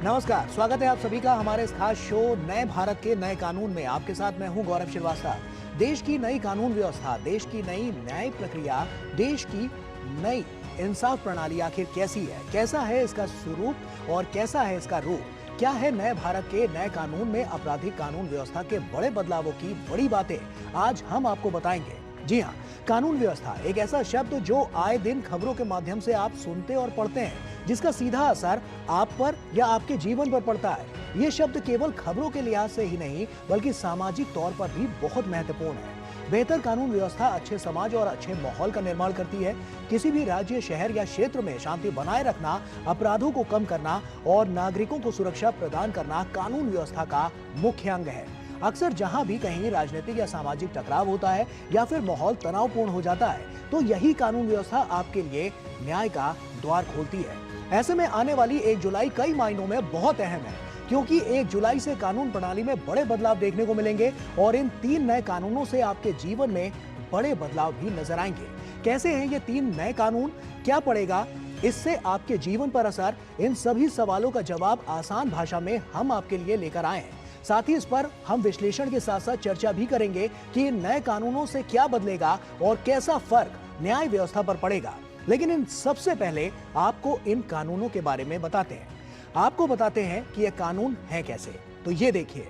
नमस्कार, स्वागत है आप सभी का हमारे इस खास शो नए भारत के नए कानून में। आपके साथ मैं हूं गौरव श्रीवास्तव। देश की नई कानून व्यवस्था, देश की नई न्याय प्रक्रिया, देश की नई इंसाफ प्रणाली आखिर कैसी है, कैसा है इसका स्वरूप और कैसा है इसका रूप, क्या है नए भारत के नए कानून में आपराधिक कानून व्यवस्था के बड़े बदलावों की बड़ी बातें आज हम आपको बताएंगे। जी हाँ, कानून व्यवस्था एक ऐसा शब्द जो आए दिन खबरों के माध्यम से आप सुनते और पढ़ते हैं, जिसका सीधा असर आप पर या आपके जीवन पर पड़ता है। ये शब्द केवल खबरों के लिहाज से ही नहीं बल्कि सामाजिक तौर पर भी बहुत महत्वपूर्ण है। बेहतर कानून व्यवस्था अच्छे समाज और अच्छे माहौल का निर्माण करती है। किसी भी राज्य, शहर या क्षेत्र में शांति बनाए रखना, अपराधों को कम करना और नागरिकों को सुरक्षा प्रदान करना कानून व्यवस्था का मुख्य अंग है। अक्सर जहां भी कहीं राजनीतिक या सामाजिक टकराव होता है या फिर माहौल तनावपूर्ण हो जाता है, तो यही कानून व्यवस्था आपके लिए न्याय का द्वार खोलती है। ऐसे में आने वाली 1 जुलाई कई मायनों में बहुत अहम है, क्योंकि 1 जुलाई से कानून प्रणाली में बड़े बदलाव देखने को मिलेंगे और इन 3 नए कानूनों से आपके जीवन में बड़े बदलाव भी नजर आएंगे। कैसे हैं ये 3 नए कानून, क्या पड़ेगा इससे आपके जीवन पर असर, इन सभी सवालों का जवाब आसान भाषा में हम आपके लिए लेकर आए हैं। साथ ही इस पर हम विश्लेषण के साथ साथ चर्चा भी करेंगे कि इन नए कानूनों से क्या बदलेगा और कैसा फर्क न्याय व्यवस्था पर पड़ेगा। लेकिन इन सबसे पहले आपको इन कानूनों के बारे में बताते हैं। आपको बताते हैं कि ये कानून है कैसे। तो ये देखिए,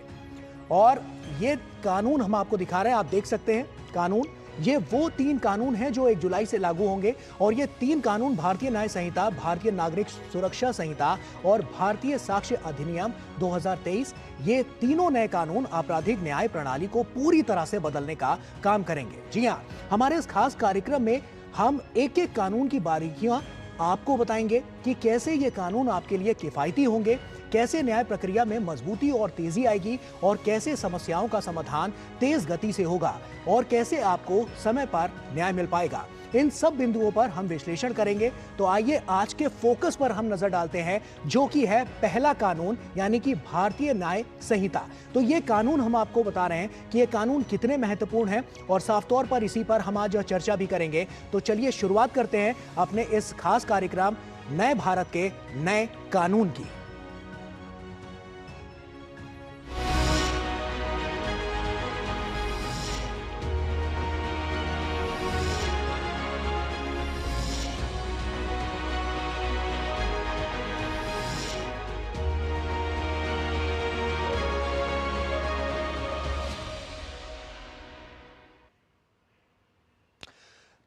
और ये कानून हम आपको दिखा रहे हैं, आप देख सकते हैं कानून। ये वो 3 कानून हैं जो 1 जुलाई से लागू होंगे और ये 3 कानून भारतीय न्याय संहिता, भारतीय नागरिक सुरक्षा संहिता और भारतीय साक्ष्य अधिनियम 2023, ये तीनों नए कानून आपराधिक न्याय प्रणाली को पूरी तरह से बदलने का काम करेंगे। जी हाँ, हमारे इस खास कार्यक्रम में हम एक एक कानून की बारीकियां आपको बताएंगे कि कैसे ये कानून आपके लिए किफायती होंगे, कैसे न्याय प्रक्रिया में मजबूती और तेजी आएगी और कैसे समस्याओं का समाधान तेज गति से होगा और कैसे आपको समय पर न्याय मिल पाएगा। इन सब बिंदुओं पर हम विश्लेषण करेंगे। तो आइए आज के फोकस पर हम नजर डालते हैं, जो कि है पहला कानून, यानी कि भारतीय न्याय संहिता। तो ये कानून हम आपको बता रहे हैं कि ये कानून कितने महत्वपूर्ण हैं और साफ तौर पर इसी पर हम आज चर्चा भी करेंगे। तो चलिए शुरुआत करते हैं अपने इस खास कार्यक्रम नए भारत के नए कानून की।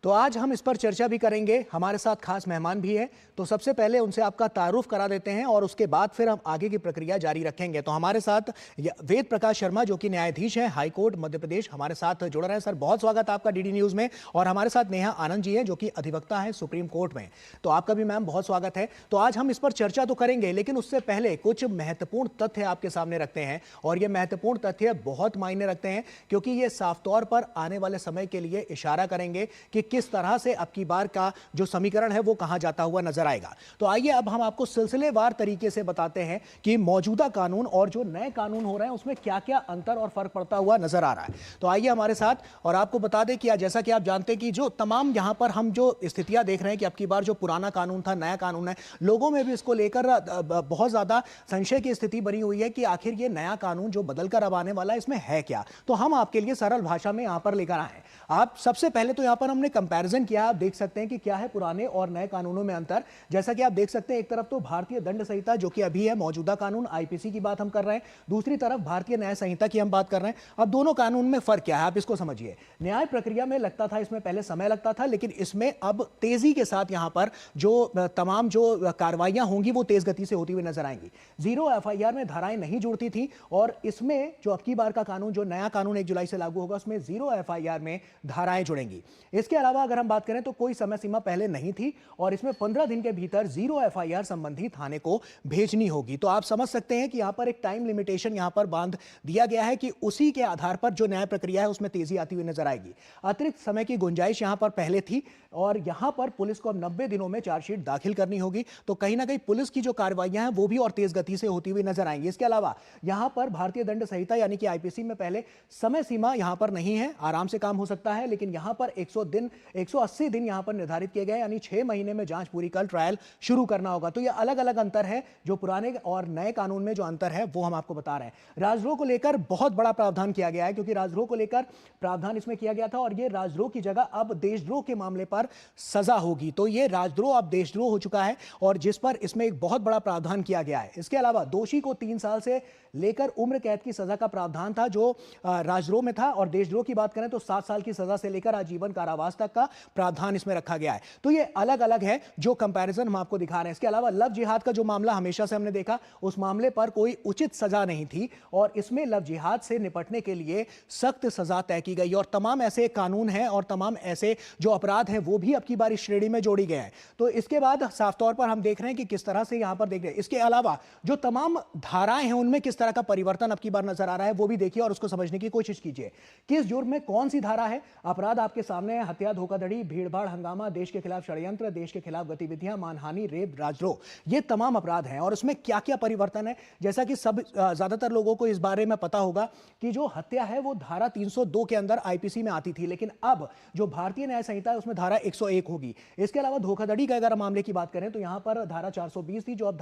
तो आज हम इस पर चर्चा भी करेंगे। हमारे साथ खास मेहमान भी हैं। तो सबसे पहले उनसे आपका तारुफ करा देते हैं और उसके बाद फिर हम आगे की प्रक्रिया जारी रखेंगे। तो हमारे साथ वेद प्रकाश शर्मा, जो कि न्यायाधीश हैं हाई कोर्ट मध्य प्रदेश, हमारे साथ जुड़ रहे हैं। सर, बहुत स्वागत आपका डीडी न्यूज में। और हमारे साथ नेहा आनंद जी हैं, जो कि अधिवक्ता हैं सुप्रीम कोर्ट में। तो आपका भी मैम बहुत स्वागत है। तो आज हम इस पर चर्चा तो करेंगे, लेकिन उससे पहले कुछ महत्वपूर्ण तथ्य आपके सामने रखते हैं। और ये महत्वपूर्ण तथ्य बहुत मायने रखते हैं, क्योंकि ये साफ तौर पर आने वाले समय के लिए इशारा करेंगे कि किस तरह से अब की बार का जो समीकरण है वो कहां जाता हुआ नजर आएगा। तो आइए अब हम आपको सिलसिलेवार तरीके से बताते हैं कि मौजूदा कानून और जो नए कानून हो रहे हैं उसमें क्या क्या अंतर और फर्क पड़ता हुआ नजर आ रहा है। तो आइए हमारे साथ, और आपको बता दें कि जैसा कि आप जानते हैं कि जो तमाम यहां पर हम जो स्थितियां देख रहे हैं कि अब की बार जो पुराना कानून था, नया कानून है, लोगों में भी इसको लेकर बहुत ज्यादा संशय की स्थिति बनी हुई है कि आखिर ये नया कानून जो बदलकर अब आने वाला है इसमें है क्या। तो हम आपके लिए सरल भाषा में यहां पर लेकर आए। आप सबसे पहले तो यहां पर हमने कंपैरिजन किया। आप देख सकते हैं कि क्या है पुराने और नए कानूनों में अंतर। जैसा कि आप देख सकते हैं, एक तरफ तो भारतीय दंड संहिता जो कि अभी है मौजूदा कानून, आईपीसी की बात हम कर रहे हैं, दूसरी तरफ भारतीय न्याय संहिता की हम बात कर रहे हैं। अब दोनों कानून में फर्क क्या है, आप इसको समझिए। न्याय प्रक्रिया में लगता था, इसमें पहले समय लगता था, लेकिन इसमें अब तेजी के साथ यहां पर जो तमाम जो कार्रवाइयां होंगी वो तेज गति से होती हुई नजर आएंगी। 0 एफआईआर में धाराएं नहीं जुड़ती थी, और इसमें जो अब की बार का कानून, जो नया कानून 1 जुलाई से लागू होगा, उसमें 0 एफआईआर में धाराएं जुड़ेंगी। इसके अलावा अगर हम बात करें तो कोई समय सीमा पहले नहीं थी, और इसमें 15 दिन के भीतर 0 एफआईआर संबंधी थाने को भेजनी होगी। तो आप समझ सकते हैं कि यहां पर एक टाइम लिमिटेशन यहां पर बांध दिया गया है कि उसी के आधार पर जो न्याय प्रक्रिया है उसमें तेजी आती हुई नजर आएगी। अतिरिक्त समय की गुंजाइश यहां पर पहले थी, और यहां पर पुलिस को अब 90 दिनों में चार्जशीट दाखिल करनी होगी। तो कहीं ना कहीं पुलिस की जो कार्रवाइयां हैं वो भी और तेज गति से होती हुई नजर आएंगी। इसके अलावा यहां पर भारतीय दंड संहिता यानी कि आईपीसी में पहले समय सीमा यहां पर नहीं है, आराम से काम हो सकता है, लेकिन यहां पर 100 दिन 180 दिन यहां पर निर्धारित किए गए, यानी 6 महीने में जांच पूरी कर ट्रायल शुरू करना होगा। तो ये अलग अलग अंतर है, जो पुराने और नए कानून में जो अंतर है वो हम आपको बता रहे हैं। राजद्रोह को लेकर बहुत बड़ा प्रावधान किया गया है, क्योंकि राजद्रोह को लेकर प्रावधान इसमें किया गया था और ये राजद्रोह की जगह अब देशद्रोह के मामले पर सजा होगी। तो ये राजद्रोह अब देशद्रोह हो चुका है और जिस पर इसमें एक बहुत बड़ा प्रावधान किया गया है। इसके अलावा दोषी को 3 साल से लेकर उम्र कैद की सजा का प्रावधान था जो राजद्रोह में था, और देशद्रोह की बात करें तो 7 साल की सजा से लेकर आजीवन कारावास तक का प्रावधान इसमें रखा गया है। तो ये अलग अलग है जो कंपैरिजन हम आपको दिखा रहे हैं। इसके अलावा लव जिहाद का जो मामला हमेशा से हमने देखा, उस मामले पर कोई उचित सजा नहीं थी और इसमें लव जिहाद से निपटने के लिए सख्त सजा तय की गई और तमाम ऐसे कानून हैं और तमाम ऐसे जो अपराध हैं वो भी अब की बार इस श्रेणी में जोड़ी गए हैं। तो इसके बाद साफ तौर पर हम देख रहे हैं कि किस तरह से यहां पर देख रहे हैं। इसके अलावा जो तमाम धाराएं हैं उनमें किस तरह का परिवर्तन अब की बार नजर आ रहा है वो भी देखिए और उसको समझने की कोशिश कीजिए। किस जुर्म में कौन सी धारा है? अपराध आपके सामने है। हत्या, धोखाधड़ी, भीड़भाड़, हंगामा, देश के खिलाफ षड्यंत्र, देश के खिलाफ गतिविधियां, मानहानि, रेप, राजद्रोह, ये तमाम अपराध हैं। और उसमें क्या क्या परिवर्तन है, जैसा कि सब ज्यादातर लोगों को इस बारे में पता होगा कि जो हत्या है वो धारा 302 के अंदर आईपीसी में आती थी, लेकिन अब जो भारतीय न्याय संहिता है उसमें धारा 101 होगी। इसके अलावा धोखाधड़ी का अगर मामले की बात करें तो यहां पर धारा 420 थी जो अब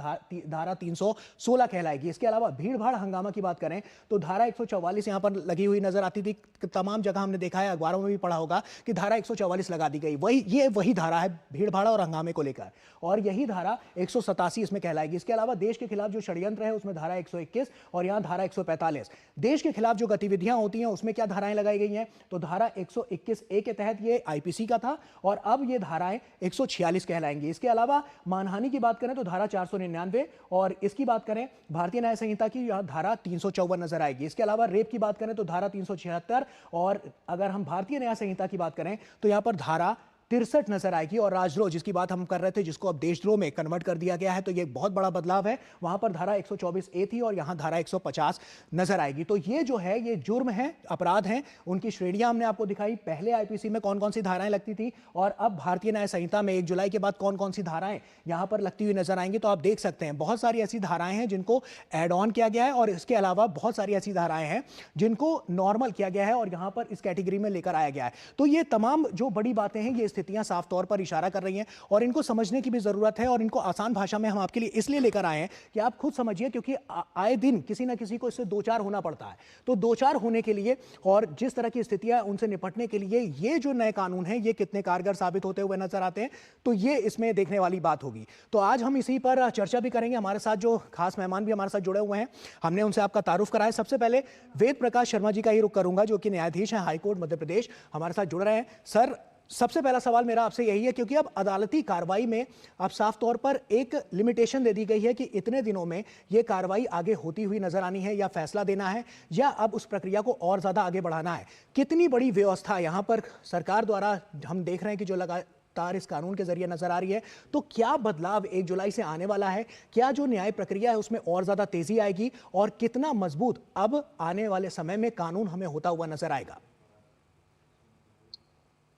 धारा 316 कहलाएगी। इसके अलावा भीड़ भाड़ हंगामा की बात करें तो धारा 144 यहां पर लगी हुई नजर आती थी। तमाम जगह हमने देखा है, अखबारों में भी पढ़ा होगा कि धारा 144 लगा दी गई। वही धारा है भीड़ भाड़ और हंगामे को लेकर, और यही धारा 187 इसमें कहलाएगी। इसके अलावा देश के खिलाफ जो षड्यंत्र है उसमें धारा 121 और यहां धारा 145। देश के खिलाफ जो गतिविधियां होती हैं उसमें क्या धाराएं लगाई गई हैं, तो धारा 121A के तहत ये आईपीसी का था और अब ये धाराएं 146 कहलाएंगी। इसके अलावा मानहानि की बात करें तो धारा 499 और इसकी बात करें भारतीय न्याय संहिता की धारा 354 नजर आएगी। इसके अलावा रेप की बात करें तो धारा 376 और अगर हम भारतीय न्याय संहिता की बात करें तो यहां पर धारा 63 नजर आएगी। और राजद्रोह जिसकी बात हम कर रहे थे, जिसको अब देशद्रोह में कन्वर्ट कर दिया गया है, तो ये बहुत बड़ा बदलाव है। वहां पर धारा 124A थी और यहां धारा 150 नजर आएगी। तो ये जो है ये जुर्म है, अपराध हैं, उनकी श्रेणियां हमने आपको दिखाई। पहले आईपीसी में कौन कौन सी धाराएं लगती थी और अब भारतीय न्याय संहिता में 1 जुलाई के बाद कौन कौन सी धाराएं यहां पर लगती हुई नजर आएंगी। तो आप देख सकते हैं बहुत सारी ऐसी धाराएं हैं जिनको एड ऑन किया गया है और इसके अलावा बहुत सारी ऐसी धाराएं हैं जिनको नॉर्मल किया गया है और यहां पर इस कैटेगरी में लेकर आया गया है। तो ये तमाम जो बड़ी बातें हैं, ये स्थितियां साफ तौर पर इशारा कर रही हैं और इनको समझने की भी जरूरत है और इनको आसान भाषा में हम आपके लिए इसलिए लेकर आए हैं कि आप खुद समझिए, क्योंकि आए दिन किसी ना किसी को इससे दो चार होना पड़ता है। तो दो चार होने के लिए और जिस तरह की स्थितियां उनसे निपटने के लिए ये जो नए कानून हैं ये कितने कारगर साबित होते हुए नजर आते हैं, तो ये इसमें देखने वाली बात होगी। तो आज हम इसी पर चर्चा भी करेंगे। हमारे साथ जो खास मेहमान भी हमारे साथ जुड़े हुए हैं, हमने उनसे आपका तारुफ कराया। सबसे पहले वेद प्रकाश शर्मा जी का ही रुख करूंगा, जो कि न्यायाधीश हैं हाईकोर्ट मध्य प्रदेश, हमारे साथ जुड़ रहे हैं। सर, सबसे पहला सवाल मेरा आपसे यही है, क्योंकि अब अदालती कार्रवाई में अब साफ तौर पर एक लिमिटेशन दे दी गई है कि इतने दिनों में यह कार्रवाई आगे होती हुई नजर आनी है या फैसला देना है या अब उस प्रक्रिया को और ज्यादा आगे बढ़ाना है। कितनी बड़ी व्यवस्था यहां पर सरकार द्वारा हम देख रहे हैं कि जो लगातार इस कानून के जरिए नजर आ रही है, तो क्या बदलाव 1 जुलाई से आने वाला है? क्या जो न्याय प्रक्रिया है उसमें और ज्यादा तेजी आएगी और कितना मजबूत अब आने वाले समय में कानून हमें होता हुआ नजर आएगा?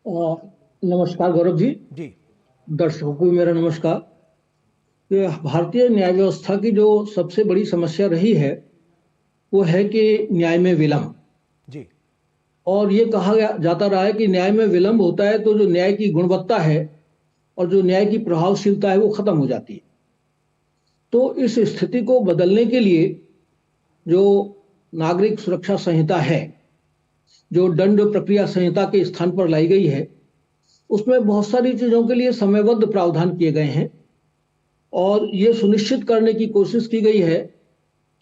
नमस्कार गौरव जी। दर्शकों को मेरा नमस्कार। भारतीय न्याय व्यवस्था की जो सबसे बड़ी समस्या रही है वो है कि न्याय में विलंब जी। और ये कहा जाता रहा है कि न्याय में विलंब होता है तो जो न्याय की गुणवत्ता है और जो न्याय की प्रभावशीलता है वो खत्म हो जाती है। तो इस स्थिति को बदलने के लिए जो नागरिक सुरक्षा संहिता है, जो दंड प्रक्रिया संहिता के स्थान पर लाई गई है, उसमें बहुत सारी चीजों के लिए समयबद्ध प्रावधान किए गए हैं और ये सुनिश्चित करने की कोशिश की गई है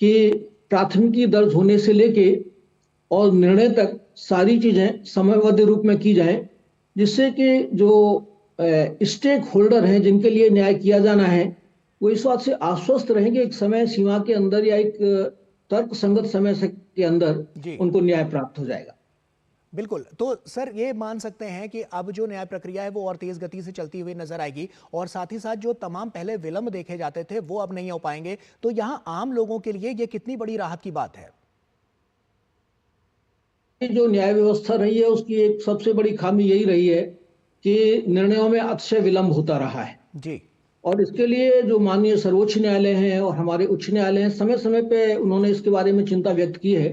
कि प्राथमिकी दर्ज होने से लेके और निर्णय तक सारी चीजें समयबद्ध रूप में की जाएं, जिससे कि जो स्टेक होल्डर हैं जिनके लिए न्याय किया जाना है वो इस बात से आश्वस्त रहेंगे एक समय सीमा के अंदर या एक तर्क संगत समय के अंदर उनको न्याय प्राप्त हो जाएगा। बिल्कुल। तो सर, ये मान सकते हैं कि अब जो न्याय प्रक्रिया है वो और तेज गति से चलती हुई नजर आएगी और साथ ही साथ जो तमाम पहले विलंब देखे जाते थे वो अब नहीं हो पाएंगे। तो यहां आम लोगों के लिए ये कितनी बड़ी राहत की बात है? जो न्याय व्यवस्था रही है उसकी एक सबसे बड़ी खामी यही रही है कि निर्णयों में अतिशय विलंब होता रहा है जी। और इसके लिए जो माननीय सर्वोच्च न्यायालय हैं और हमारे उच्च न्यायालय हैं, समय समय पे उन्होंने इसके बारे में चिंता व्यक्त की है।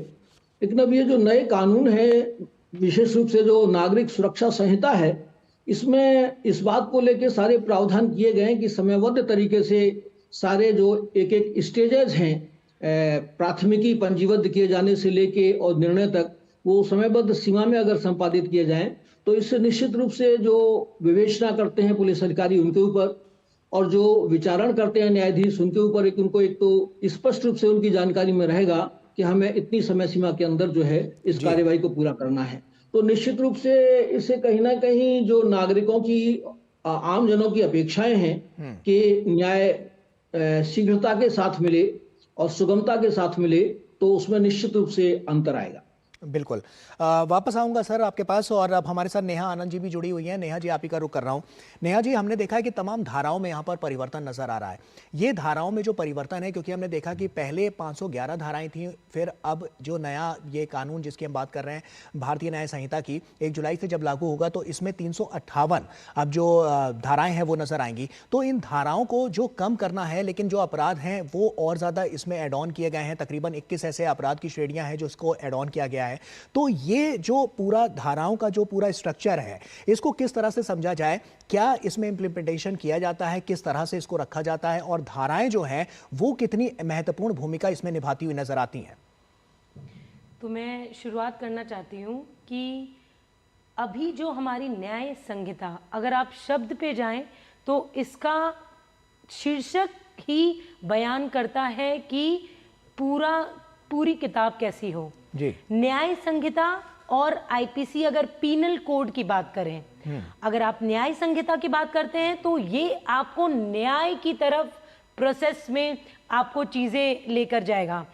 लेकिन अब ये जो नए कानून है, विशेष रूप से जो नागरिक सुरक्षा संहिता है, इसमें इस बात को लेकर सारे प्रावधान किए गए हैं कि समयबद्ध तरीके से सारे जो एक एक स्टेजेस हैं, प्राथमिकी पंजीबद्ध किए जाने से लेके और निर्णय तक, वो समयबद्ध सीमा में अगर संपादित किए जाएं तो इससे निश्चित रूप से जो विवेचना करते हैं पुलिस अधिकारी उनके ऊपर, और जो विचारण करते हैं न्यायाधीश उनके ऊपर उनको एक तो स्पष्ट रूप से उनकी जानकारी में रहेगा कि हमें इतनी समय सीमा के अंदर जो है इस कार्यवाही को पूरा करना है। तो निश्चित रूप से इससे कहीं ना कहीं जो नागरिकों की, आम जनों की अपेक्षाएं हैं कि न्याय शीघ्रता के साथ मिले और सुगमता के साथ मिले, तो उसमें निश्चित रूप से अंतर आएगा। बिल्कुल। वापस आऊंगा सर आपके पास, और अब हमारे साथ नेहा आनंद जी भी जुड़ी हुई हैं। नेहा जी, आप ही का रुख कर रहा हूं। नेहा जी, हमने देखा है कि तमाम धाराओं में यहाँ पर परिवर्तन नजर आ रहा है। ये धाराओं में जो परिवर्तन है, क्योंकि हमने देखा कि पहले 511 धाराएं थी, फिर अब जो नया ये कानून जिसकी हम बात कर रहे हैं भारतीय न्याय संहिता की, 1 जुलाई से जब लागू होगा तो इसमें 358 अब जो धाराएं हैं वो नजर आएंगी। तो इन धाराओं को जो कम करना है, लेकिन जो अपराध हैं वो और ज्यादा इसमें एड ऑन किए गए हैं। तकरीबन 21 ऐसे अपराध की श्रेणियां हैं जो इसको एड ऑन किया गया है। तो ये जो पूरा धाराओं का जो पूरा स्ट्रक्चर है, इसको किस तरह से समझा जाए? क्या इसमें इंप्लीमेंटेशन किया जाता है? किस तरह से इसको रखा जाता है? और धाराएं जो हैं वो कितनी महत्वपूर्ण भूमिका इसमें निभाती हुई नजर आती हैं? तो मैं शुरुआत करना चाहती हूं कि अभी जो हमारी न्याय संहिता, अगर आप शब्द पे जाएं तो इसका शीर्षक ही बयान करता है कि पूरी किताब कैसी हो। जी। न्याय संहिता और आईपीसी, अगर पीनल कोड की बात करें, अगर आप न्याय संहिता की बात करते हैं तो ये आपको न्याय की तरफ प्रोसेस में आपको चीजें लेकर जाएगा।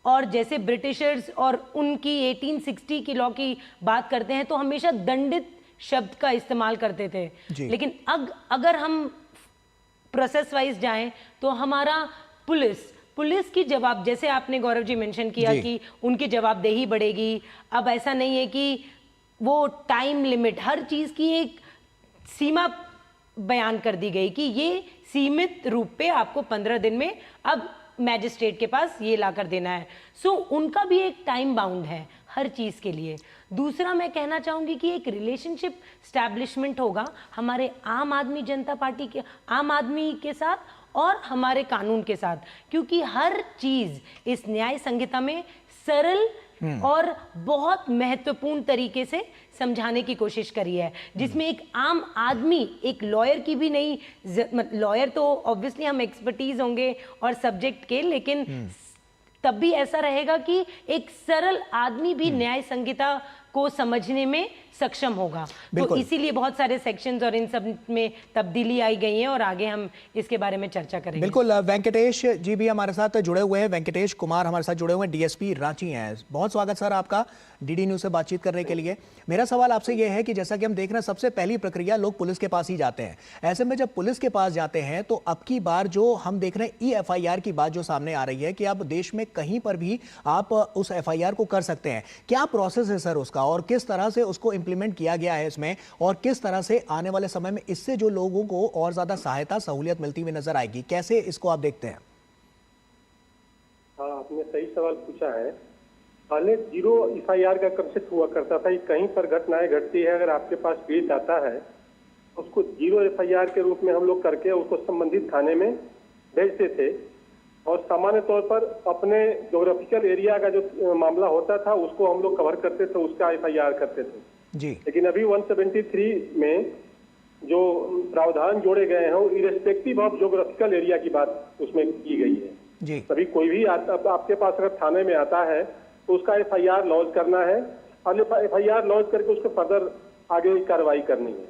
और जैसे ब्रिटिशर्स और उनकी 1860 की लॉ की बात करते हैं तो हमेशा दंडित शब्द का इस्तेमाल करते थे। लेकिन अगर हम प्रोसेस वाइज जाएं तो हमारा पुलिस की जवाब, जैसे आपने गौरव जी मेंशन किया कि उनकी जवाबदेही बढ़ेगी। अब ऐसा नहीं है कि वो टाइम लिमिट, हर चीज की एक सीमा बयान कर दी गई कि ये सीमित रूप पे आपको 15 दिन में अब मैजिस्ट्रेट के पास ये ला कर देना है। सो उनका भी एक टाइम बाउंड है हर चीज के लिए। दूसरा मैं कहना चाहूंगी कि एक रिलेशनशिप स्टैब्लिशमेंट होगा हमारे आम आदमी के साथ और हमारे कानून के साथ, क्योंकि हर चीज इस न्याय संहिता में सरल और बहुत महत्वपूर्ण तरीके से समझाने की कोशिश करी है, जिसमें एक आम आदमी, एक लॉयर की भी नहीं, लॉयर तो ऑब्वियसली हम एक्सपर्टीज होंगे और सब्जेक्ट के, लेकिन तब भी ऐसा रहेगा कि एक सरल आदमी भी न्याय संहिता को समझने में सक्षम होगा। तो इसीलिए बहुत सारे सेक्शंस और इन सब में तब्दीली आई गई है और आगे हम इसके बारे में चर्चा करेंगे। बिल्कुल। वेंकटेश जी भी हमारे साथ जुड़े हुए हैं। वेंकटेश कुमार हमारे साथ जुड़े हुए हैं, डीएसपी रांची हैं। बहुत स्वागत सर आपका डीडी न्यूज से बातचीत करने के लिए। मेरा सवाल आपसे यह है कि जैसा कि हम देख रहे हैं, सबसे पहली प्रक्रिया लोग पुलिस के पास ही जाते हैं। ऐसे में जब पुलिस के पास जाते हैं तो अब की बार जो हम देख रहे हैं EFIR की बात जो सामने आ रही है कि अब देश में कहीं पर भी आप उस FIR को कर सकते हैं। क्या प्रोसेस है सर उसका, और किस तरह से उसको इंप्लीमेंट किया गया है इसमें, और किस तरह से आने वाले समय में इससे जो लोगों को और ज्यादा सहायता सहूलियत मिलती हुई नजर आएगी? कैसे इसको आप देखते हैं? हाँ, आपने सही सवाल पूछा है। पहले 0 FIR का कंसेप्ट हुआ करता था। कहीं पर घटनाएं घटती है, अगर आपके पास पीड़ित आता है उसको 0 FIR के रूप में हम लोग करके उसको संबंधित थाने में भेजते थे, और सामान्य तौर पर अपने ज्योग्राफिकल एरिया का जो मामला होता था उसको हम लोग कवर करते थे, उसका FIR करते थे जी। लेकिन अभी 173 में जो प्रावधान जोड़े गए हैं वो इरेस्पेक्टिव ऑफ ज्योग्राफिकल एरिया की बात उसमें की गई है जी। तभी कोई भी आपके पास अगर थाने में आता है तो उसका FIR लॉन्च करना है, और FIR लॉन्च करके उसको फर्दर आगे कार्रवाई करनी है।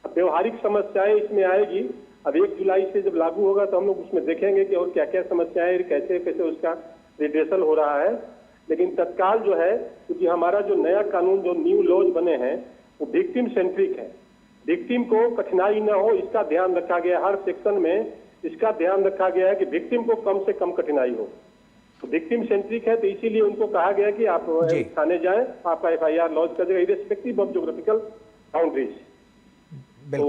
अब व्यवहारिक समस्याएं इसमें आएगी। अब 1 जुलाई से जब लागू होगा तो हम लोग उसमें देखेंगे कि और क्या क्या समस्याएं, कैसे कैसे उसका रिड्रेसल हो रहा है। लेकिन तत्काल जो है, क्योंकि हमारा जो नया कानून, जो न्यू लॉज बने हैं वो विक्टिम सेंट्रिक है, विक्टिम को कठिनाई न हो इसका ध्यान रखा गया। हर सेक्शन में इसका ध्यान रखा गया है कि विक्टिम को कम से कम कठिनाई हो। तो विक्टिम सेंट्रिक है, तो इसीलिए उनको कहा गया कि आप थाने जाएं, आपका FIR लॉन्च कर देगा इरेस्पेक्टिव ऑफ ज्योग्राफिकल बाउंड्रीज। तो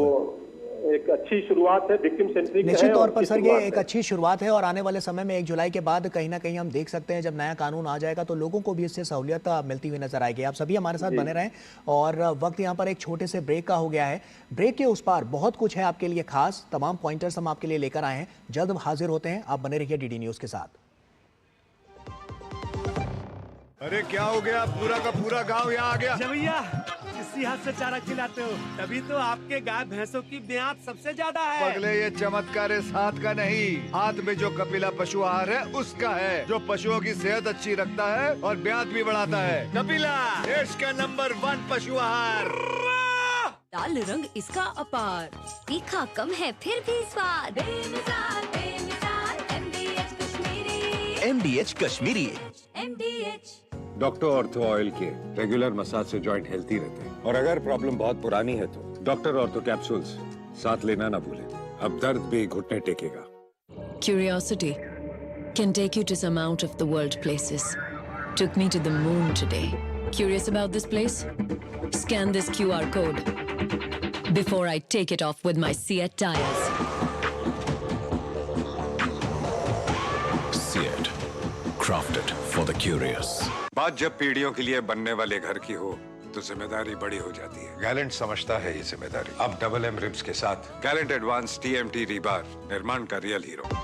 एक अच्छी शुरुआत है, विक्टिम सेंट्रिक है। निश्चित तौर पर अच्छी सर ये शुरुआत एक है। अच्छी शुरुआत है और आने वाले समय में 1 जुलाई के बाद कहीं ना कहीं हम देख सकते हैं जब नया कानून आ जाएगा तो लोगों को भी इससे सहूलियत मिलती हुई नजर आएगी। आप सभी हमारे साथ बने रहें और वक्त यहाँ पर एक छोटे से ब्रेक का हो गया है। ब्रेक के उस पार बहुत कुछ है आपके लिए खास, तमाम पॉइंटर्स हम आपके लिए लेकर आए हैं। जल्द हाजिर होते हैं, आप बने रहिए डीडी न्यूज के साथ। अरे क्या हो गया, पूरा का पूरा गांव यहाँ आ गया। भैया इसी हाथ से चारा खिलाते हो, तभी तो आपके गाय भैंसों की ब्याज सबसे ज्यादा है। पगले ये चमत्कार इस हाथ का नहीं, हाथ में जो कपिला पशु आहार है उसका है, जो पशुओं की सेहत अच्छी रखता है और ब्याज भी बढ़ाता है। कपिला देश का नंबर 1 पशु आहार। लाल रंग इसका अपार, तीखा कम है फिर भी स्वाद। MDH Kashmiri. MDH doctor ortho oil के रेगुलर मसाज से जॉइंट हेल्थी रहते हैं और अगर प्रॉब्लम बहुत पुरानी है तो डॉक्टर ऑर्थो कैप्सूल्स साथ लेना ना भूलें। अब दर्द भी घुटने टेकेगा। Curiosity can take you to some out of the world places. Took me to the moon today. Curious about this place? Scan this QR code before I take it off with my Seat tires. Seat, crafted for the curious. बात जब पीढ़ियों के लिए बनने वाले घर की हो तो जिम्मेदारी बड़ी हो जाती है। गैलेंट समझता है ये जिम्मेदारी। अब डबल एम रिब्स के साथ गैलेंट एडवांस TMT रीबार, निर्माण का रियल हीरो।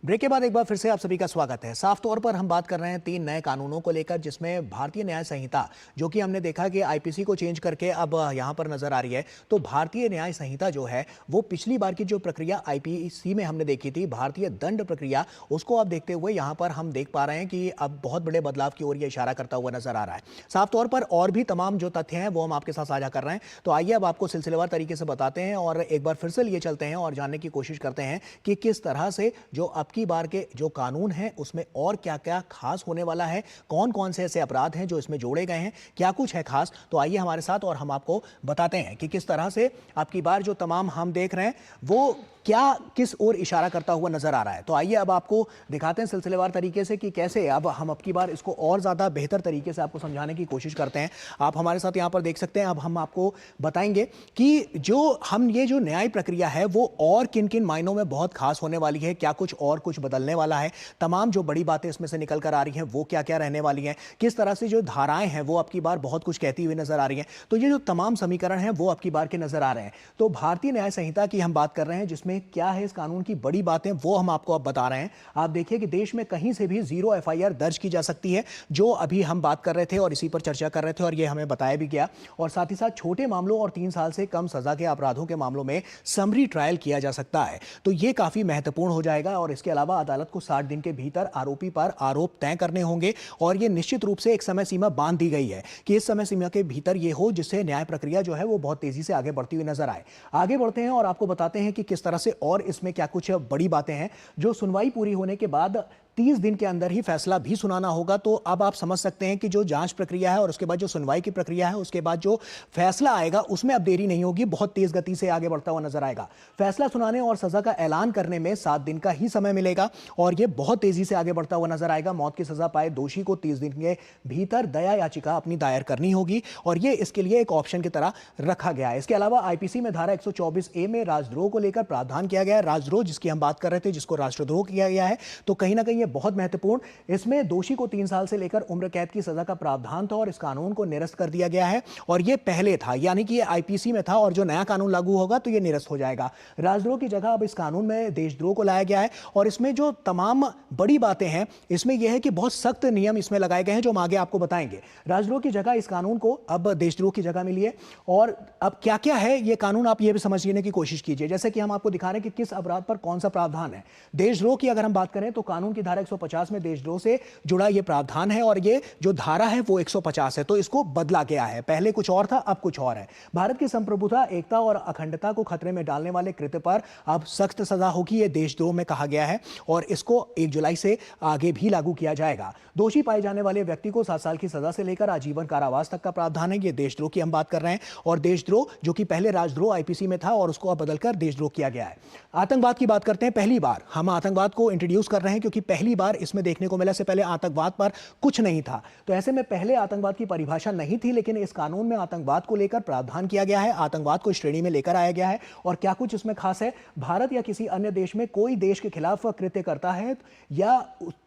ब्रेक के बाद एक बार फिर से आप सभी का स्वागत है। साफ तौर पर हम बात कर रहे हैं 3 नए कानूनों को लेकर, जिसमें भारतीय न्याय संहिता, जो कि हमने देखा कि IPC को चेंज करके अब यहाँ पर नजर आ रही है, तो भारतीय न्याय संहिता जो है वो पिछली बार की जो प्रक्रिया IPC में हमने देखी थी, भारतीय दंड प्रक्रिया, उसको अब देखते हुए यहाँ पर हम देख पा रहे हैं कि अब बहुत बड़े बदलाव की ओर ये इशारा करता हुआ नजर आ रहा है। साफ तौर पर और भी तमाम जो तथ्य हैं वो हम आपके साथ साझा कर रहे हैं, तो आइए अब आपको सिलसिलेवार तरीके से बताते हैं और एक बार फिर से लिए चलते हैं और जानने की कोशिश करते हैं कि किस तरह से जो अब की बार के जो कानून है उसमें और क्या क्या खास होने वाला है, कौन कौन से ऐसे अपराध हैं जो इसमें जोड़े गए हैं, क्या कुछ है खास। तो आइए हमारे साथ और हम आपको बताते हैं कि किस तरह से अब की बार जो तमाम हम देख रहे हैं वो क्या किस ओर इशारा करता हुआ नजर आ रहा है। तो आइए अब आपको दिखाते हैं सिलसिलेवार तरीके से कि कैसे अब हम अब की बार इसको और ज़्यादा बेहतर तरीके से आपको समझाने की कोशिश करते हैं। आप हमारे साथ यहाँ पर देख सकते हैं। अब हम आपको बताएंगे कि जो हम ये जो न्याय प्रक्रिया है वो और किन किन मायनों में बहुत खास होने वाली है, क्या कुछ और कुछ बदलने वाला है, तमाम जो बड़ी बातें इसमें से निकल कर आ रही हैं वो क्या क्या रहने वाली हैं, किस तरह से जो धाराएं हैं वो अब की बार बहुत कुछ कहती हुई नजर आ रही हैं। तो ये जो तमाम समीकरण हैं वो अब की बार के नजर आ रहे हैं। तो भारतीय न्याय संहिता की हम बात कर रहे हैं, जिसमें क्या है इस कानून की बड़ी बातें वो हम आपको अब बता रहे हैं। आप देखिए कि देश में कहीं से भी 0 FIR दर्ज की जा सकती है, जो अभी हम बात कर रहे थे और इसी पर चर्चा कर रहे थे और ये हमें बताया भी गया। और साथ ही साथ छोटे मामलों और 3 साल से कम सजा के अपराधों के मामलों में समरी ट्रायल किया जा सकता है। तो ये काफी महत्वपूर्ण हो जाएगा और इसके अलावा अदालत को 60 दिन के भीतर आरोपी पर आरोप तय करने होंगे और ये निश्चित रूप से एक समय सीमा बांध दी गई है कि इस समय सीमा के भीतर ये हो जिससे न्याय प्रक्रिया जो है वो बहुत तेजी से आगे बढ़ती हुई नजर आए। आगे बढ़ते हैं और आपको बताते हैं कि किस तरह से और इसमें क्या कुछ बड़ी बातें हैं। जो सुनवाई पूरी होने के बाद 30 दिन के अंदर ही फैसला भी सुनाना होगा। तो अब आप समझ सकते हैं कि जो जांच प्रक्रिया है और उसके बाद जो सुनवाई की प्रक्रिया है, उसके बाद जो फैसला आएगा उसमें अब देरी नहीं होगी, बहुत तेज गति से आगे बढ़ता हुआ नजर आएगा। फैसला सुनाने और सजा का ऐलान करने में 7 दिन का ही समय मिलेगा और यह बहुत तेजी से आगे बढ़ता हुआ नजर आएगा। मौत की सजा पाए दोषी को 30 दिन के भीतर दया याचिका अपनी दायर करनी होगी और यह इसके लिए एक ऑप्शन की तरह रखा गया है। इसके अलावा IPC में धारा 124A में राजद्रोह को लेकर प्रावधान किया गया है। राजद्रोह जिसकी हम बात कर रहे थे, जिसको राष्ट्रद्रोह किया गया है, तो कहीं ना कहीं बहुत महत्वपूर्ण। इसमें दोषी को 3 साल से लेकर उम्र कैद की सजा का प्रावधान था और इस कानून को निरस्त कर दिया गया है और यह पहले था, यानी कि यह IPC में था और जो नया कानून लागू होगा तो यह निरस्त हो जाएगा। राजद्रोह की जगह अब इस कानून में देशद्रोह को लाया गया है और इसमें जो तमाम बड़ी बातें हैं इसमें यह है कि बहुत सख्त नियम इसमें लगाए गए हैं जो हम आगे आपको बताएंगे। राजद्रोह की जगह इस कानून को अब देशद्रोह की जगह मिली है और अब क्या क्या है यह कानून आप यह भी समझने की कोशिश कीजिए। जैसे कि हम आपको दिखा रहे हैं कि किस अपराध पर कौन सा प्रावधान है। देशद्रोह की अगर हम बात करें तो कानून की धारा 150 में देशद्रोह से जुड़ा यह प्रावधान है और यह जो धारा है वो 150 है, तो इसको बदला गया है। पहले कुछ और था, अब कुछ और है। भारत की संप्रभुता, एकता और अखंडता को खतरे में डालने वाले कृत्य पर अब सख्त सजा होगी, यह देशद्रोह में कहा गया है और इसको 1 जुलाई से आगे भी लागू किया जाएगा। दोषी पाए जाने वाले व्यक्ति को 7 साल की सजा से लेकर आजीवन कारावास तक का प्रावधान है। यह देशद्रोह की हम बात कर रहे हैं और देशद्रोह जो कि पहले राजद्रोह IPC में था और उसको अब बदलकर देशद्रोह किया गया है। आतंकवाद की बात करते हैं। पहली बार हम आतंकवाद को इंट्रोड्यूस कर रहे हैं क्योंकि पहली पहली बार इसमें देखने को मिला। से पहले आतंकवाद पर कुछ नहीं था, तो ऐसे में पहले आतंकवाद की परिभाषा नहीं थी, लेकिन इस कानून में आतंकवाद को लेकर प्रावधान किया गया है, आतंकवाद को श्रेणी में लेकर आया गया है। और क्या कुछ इसमें खास है, भारत या किसी अन्य देश में कोई देश के खिलाफ कृत्य करता है या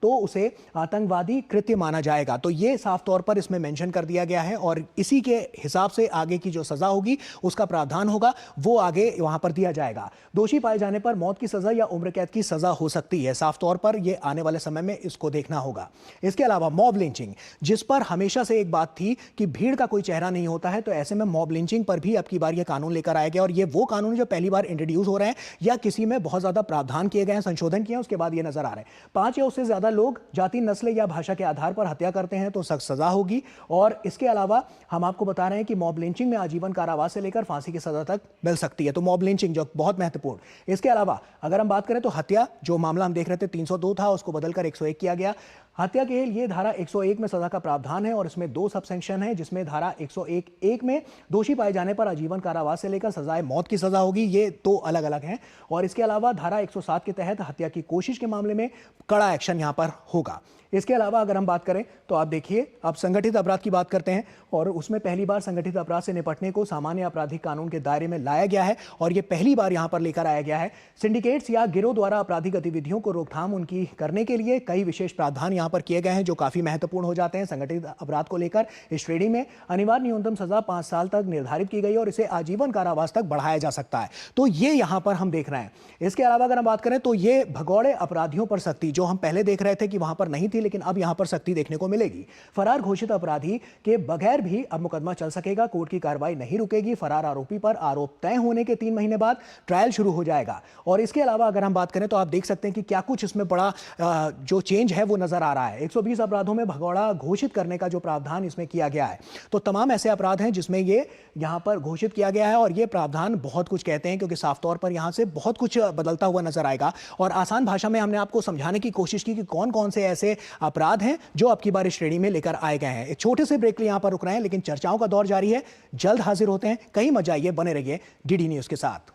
तो उसे आतंकवादी कृत्य माना जाएगा। तो ये साफ तौर पर इसमें मेंशन कर दिया गया है और इसी के हिसाब से आगे की जो सजा होगी उसका प्रावधान होगा वो आगे वहां पर दिया जाएगा। दोषी पाए जाने पर मौत की सजा या उम्र कैद की सजा हो सकती है। साफ तौर पर यह आने वाले समय में इसको देखना होगा। इसके अलावा मॉब लिंचिंग, जिस पर हमेशा से एक बात थी कि भीड़ का कोई चेहरा नहीं होता है, तो ऐसे में मॉब लिंचिंग पर भी अब की बार यह कानून लेकर आया गया और ये वो कानून जो पहली बार इंट्रोड्यूस हो रहे हैं या किसी में बहुत ज्यादा प्रावधान किए गए हैं, संशोधन किए हैं, उसके बाद ये नजर आ रहे हैं। 5 या उससे ज्यादा लोग जाति, नस्ल या भाषा के आधार पर हत्या करते हैं तो सख्त सजा होगी। और इसके अलावा हम आपको बता रहे हैं कि मॉब लिंचिंग में आजीवन कारावास से लेकर फांसी की सजा तक मिल सकती है। तो मॉब लिंचिंग जो बहुत महत्वपूर्ण। इसके अलावा अगर हम बात करें तो हत्या, जो मामला हम देख रहे थे 302 था, उसको बदलकर 101 किया गया। हत्या के लिए धारा 101 में सजा का प्रावधान है और इसमें 2 सब सेक्शन है, जिसमें धारा 101 में दोषी पाए जाने पर आजीवन कारावास से लेकर सजाए मौत की सजा होगी। ये 2 अलग अलग हैं। और इसके अलावा धारा 107 के तहत हत्या की कोशिश के मामले में कड़ा एक्शन यहां पर होगा। इसके अलावा अगर हम बात करें तो आप देखिए, अब संगठित अपराध की बात करते हैं और उसमें पहली बार संगठित अपराध से निपटने को सामान्य आपराधिक कानून के दायरे में लाया गया है और यह पहली बार यहां पर लेकर आया गया है। सिंडिकेट्स या गिरोह द्वारा आपराधिक गतिविधियों को रोकथाम उनकी करने के लिए कई विशेष प्रावधान यहां पर किए गए हैं जो काफी महत्वपूर्ण हो जाते हैं। संगठित अपराध को लेकर इस श्रेणी में अनिवार्य न्यूनतम सजा 5 साल तक निर्धारित की गई और इसे आजीवन कारावास तक बढ़ाया जा सकता है। तो ये यहां पर हम देख रहे हैं। इसके अलावा अगर हम बात करें तो ये भगौड़े अपराधियों पर सख्ती, जो हम पहले देख रहे थे कि वहां पर नहीं थी, लेकिन अब यहां पर सख्ती देखने को मिलेगी। फरार घोषित अपराधी के बगैर भी अब मुकदमा चल सकेगा, कोर्ट की कार्रवाई नहीं रुकेगी। फरार आरोपी पर आरोप तय होने के 3 महीने बाद ट्रायल शुरू हो जाएगा। और इसके अलावा अगर हम बात करें तो आप देख सकते हैं कि क्या कुछ इसमें बड़ा जो चेंज है वो नजर आ रहा है। 120 अपराधों में भगौड़ा घोषित करने का जो प्रावधान इसमें किया गया है, तो तमाम ऐसे अपराध हैं जिसमें ये यहां पर घोषित किया गया है और ये प्रावधान बहुत कुछ कहते हैं, क्योंकि साफ तौर पर यहां से बहुत कुछ बदलता हुआ नजर आएगा। और आसान भाषा में हमने आपको समझाने की कोशिश की कि कौन कौन से ऐसे अपराध हैं जो अब की बार इस श्रेणी में लेकर आए गए हैं। एक छोटे से ब्रेक के लिए यहां पर रुक रहे हैं, लेकिन चर्चाओं का दौर जारी है। जल्द हाजिर होते हैं, कहीं मत जाइए, बने रहिए डीडी न्यूज के साथ।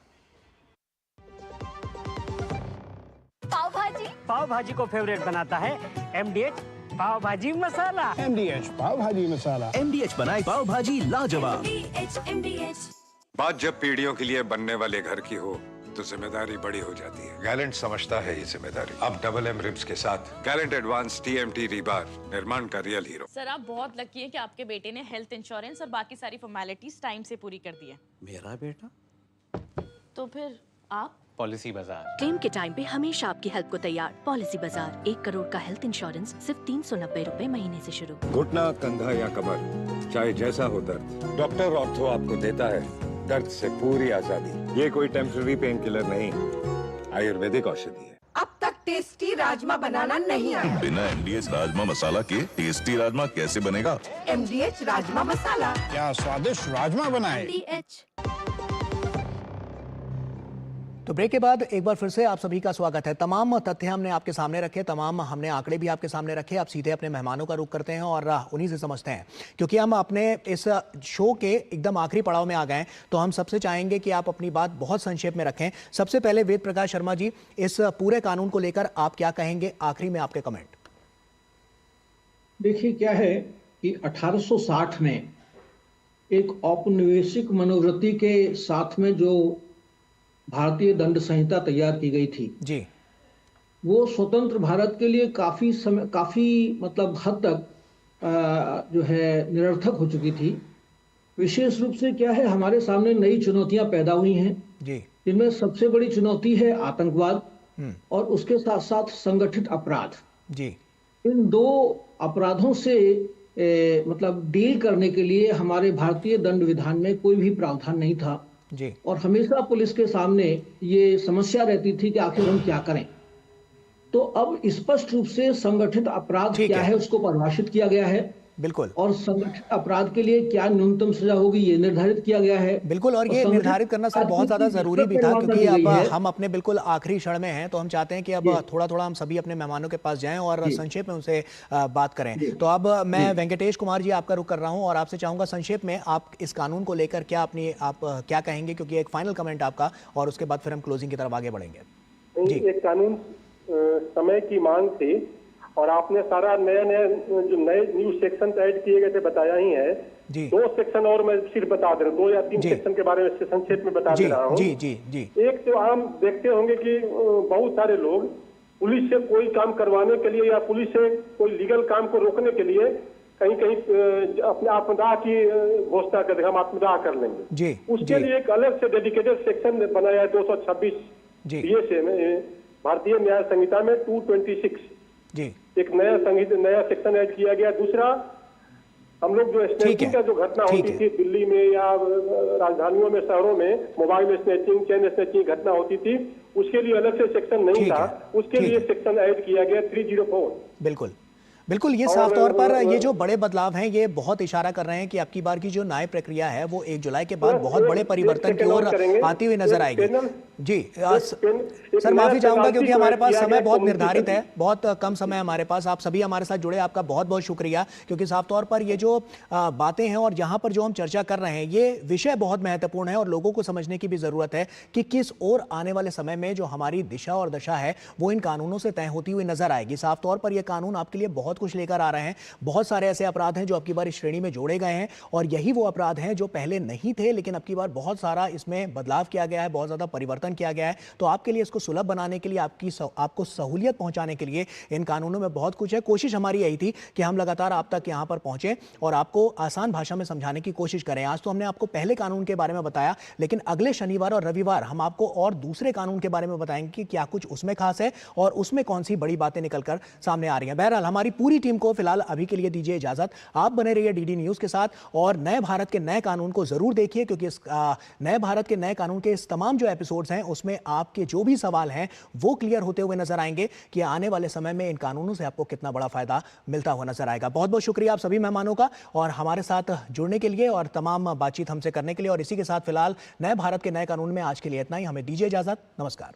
पाव भाजी को फेवरेट बनाता है MDH पाव भाजी मसाला। MDH पाव भाजी मसाला। MDH बनाए पाव भाजी लाजवाब। बात जब पीढ़ियों के लिए बनने वाले घर की हो तो जिम्मेदारी बड़ी हो जाती है। गैलेंट समझता है ये जिम्मेदारी। अब डबल M रिब्स के साथ गैलेंट एडवांस TMT रीबार, निर्माण का रियल हीरो। सर आप बहुत लकी हैं कि आपके बेटे ने हेल्थ इंश्योरेंस और बाकी सारी फॉर्मेलिटीज टाइम से पूरी कर दी है। मेरा बेटा? तो फिर आप? पॉलिसी बाजार। क्लेम के टाइम पे हमेशा आपकी हेल्प को तैयार। पॉलिसी बाजार, 1 करोड़ का हेल्थ इंश्योरेंस सिर्फ 390 रुपए महीने से शुरू। घुटना, कंधा या कमर, चाहे जैसा हो दर्द, डॉक्टर ऑर्थो आपको देता है दर्द से पूरी आजादी। ये कोई टेम्पररी पेन किलर नहीं, आयुर्वेदिक औषधि है। अब तक टेस्टी राजमा बनाना नहीं आया। बिना MDH राजमा मसाला के टेस्टी राजमा कैसे बनेगा? MDH राजमा मसाला। क्या स्वादिष्ट राजमा बनाए। MDH। तो ब्रेक के बाद एक बार फिर से आप सभी का स्वागत है। तमाम तथ्य हमने आपके सामने रखे, तमाम हमने आंकड़े भी आपके सामने रखे। आप सीधे अपने मेहमानों का रुख करते हैं और उन्हीं से समझते हैं, क्योंकि हम अपने इस शो के एकदम आखिरी पड़ाव में आ गए हैं। तो हम सबसे चाहेंगे कि आप अपनी बात बहुत संक्षेप में रखें। सबसे पहले वेद प्रकाश शर्मा जी, इस पूरे कानून को लेकर आप क्या कहेंगे, आखिरी में आपके कमेंट। देखिए क्या है कि 1860 में एक औपनिवेशिक मनोवृत्ति के साथ में जो भारतीय दंड संहिता तैयार की गई थी जी, वो स्वतंत्र भारत के लिए काफी मतलब हद तक जो है निरर्थक हो चुकी थी। विशेष रूप से क्या है, हमारे सामने नई चुनौतियां पैदा हुई हैं जी, जिनमें सबसे बड़ी चुनौती है आतंकवाद और उसके साथ साथ संगठित अपराध जी। इन 2 अपराधों से मतलब डील करने के लिए हमारे भारतीय दंड विधान में कोई भी प्रावधान नहीं था जी। और हमेशा पुलिस के सामने ये समस्या रहती थी कि आखिर हम क्या करें। तो अब स्पष्ट रूप से संगठित अपराध क्या है उसको परिभाषित किया गया है। बिल्कुल। और संगठित अपराध के लिए क्या न्यूनतम सजा होगी ये निर्धारित किया गया है। बिल्कुल। और ये निर्धारित करना सर बहुत ज्यादा जरूरी भी था, क्योंकि अब हम अपने बिल्कुल आखिरी क्षण में हैं, तो हम चाहते हैं कि अब थोड़ा थोड़ा हम सभी अपने मेहमानों के पास जाएं और संक्षेप में उनसे बात करें। तो अब मैं वेंकटेश कुमार जी आपका रुख कर रहा हूं और आपसे चाहूंगा संक्षेप में आप इस कानून को लेकर आप क्या कहेंगे, क्योंकि एक फाइनल कमेंट आपका, और उसके बाद फिर हम क्लोजिंग की तरफ आगे बढ़ेंगे। एक कानून समय की मांग थी और आपने सारा नया जो नए न्यू सेक्शन ऐड किए गए थे बताया ही है। जी। 2 सेक्शन और मैं सिर्फ बता दे रहा हूँ, 2 या 3 सेक्शन के बारे में संक्षेप में बता दे रहा हूँ। जी जी जी। एक तो आम देखते होंगे कि बहुत सारे लोग पुलिस से कोई काम करवाने के लिए या पुलिस से कोई लीगल काम को रोकने के लिए कहीं कहीं अपने आपदा की घोषणा कर देंगे, हम आपदा कर लेंगे जी। उसके लिए एक अलग से डेडिकेटेड सेक्शन बनाया है 226 बीएसए में, भारतीय न्याय संहिता में 226 जी। एक नया सेक्शन ऐड किया गया। दूसरा, हम लोग जो स्नैचिंग का जो घटना होती थी दिल्ली में या राजधानियों में, शहरों में मोबाइल स्नैचिंग, चेन स्नैचिंग घटना होती थी, उसके लिए अलग से सेक्शन नहीं था, उसके लिए सेक्शन ऐड किया गया 304। बिल्कुल बिल्कुल, ये साफ तौर पर ये जो बड़े बदलाव हैं ये बहुत इशारा कर रहे हैं कि अब की बार की जो न्याय प्रक्रिया है वो 1 जुलाई के बाद बहुत बड़े परिवर्तन की ओर आती हुई नजर आएगी। जी सर, माफी चाहूंगा क्योंकि हमारे पास समय बहुत निर्धारित है, बहुत कम समय हमारे पास। आप सभी हमारे साथ जुड़े, आपका बहुत बहुत शुक्रिया, क्योंकि साफ तौर पर ये जो बातें हैं और यहाँ पर जो हम चर्चा कर रहे हैं ये विषय बहुत महत्वपूर्ण है और लोगों को समझने की भी जरूरत है कि किस ओर आने वाले समय में जो हमारी दिशा और दशा है वो इन कानूनों से तय होती हुई नजर आएगी। साफ तौर पर यह कानून आपके लिए बहुत कुछ लेकर आ रहे हैं। बहुत सारे ऐसे अपराध हैं जो अब की बार इस श्रेणी में जोड़े गए हैं और यही वो अपराध हैं जो पहले नहीं थे, लेकिन अब की बार बहुत सारा इसमें बदलाव किया गया है, बहुत ज्यादा परिवर्तन किया गया है। तो आपके लिए इसको सुलभ बनाने के लिए, आपको सहूलियत पहुंचाने के लिए इन कानूनों में बहुत कुछ है। कोशिश हमारी यही थी कि हम लगातार आप तक यहां पर पहुंचे और आपको आसान भाषा में समझाने की कोशिश करें। आज तो हमने आपको पहले कानून के बारे में बताया, लेकिन अगले शनिवार और रविवार हम आपको और दूसरे कानून के बारे में बताएंगे कि क्या कुछ उसमें खास है और उसमें कौन सी बड़ी बातें निकलकर सामने आ रही हैं। बहरहाल हमारी पूरी टीम को फिलहाल अभी के लिए दीजिए इजाजत। आप बने रहिए डीडी न्यूज के साथ और नए भारत के नए कानून को जरूर देखिए, क्योंकि इस नए भारत के नए कानून के इस तमाम जो एपिसोड्स हैं उसमें आपके जो भी सवाल हैं वो क्लियर होते हुए नजर आएंगे कि आने वाले समय में इन कानूनों से आपको कितना बड़ा फायदा मिलता हुआ नजर आएगा। बहुत बहुत शुक्रिया आप सभी मेहमानों का और हमारे साथ जुड़ने के लिए और तमाम बातचीत हमसे करने के लिए। और इसी के साथ फिलहाल नए भारत के नए कानून में आज के लिए इतना ही। हमें दीजिए इजाजत। नमस्कार।